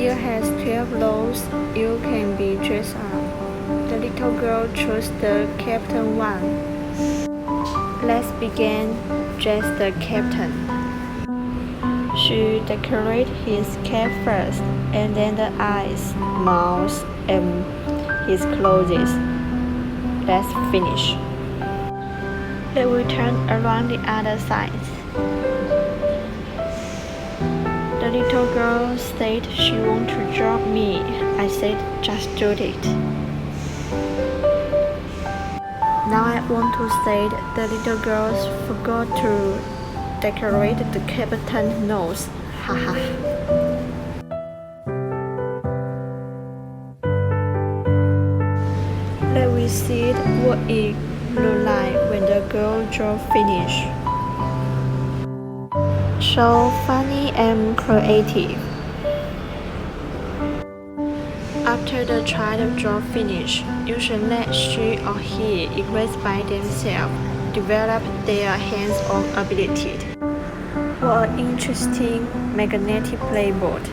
year has 12 rows. You can be dressed up. The little girl chose the captain one. Let's begin. Dress the captain. She decorated his cap first, and then the eyes, mouth, and his clothes. Let's finish. Then we turn around the other side. The little girl said she wanted to draw me. I said, just do it. Now I want to say the little girl forgot to decorate the captain's nose. Haha. Let me see what it looked like when the girl draw finished. So funny and creative. After the child draw finish, you should let she or he erase by themselves, develop their hands-on ability. What an interesting magnetic playboard.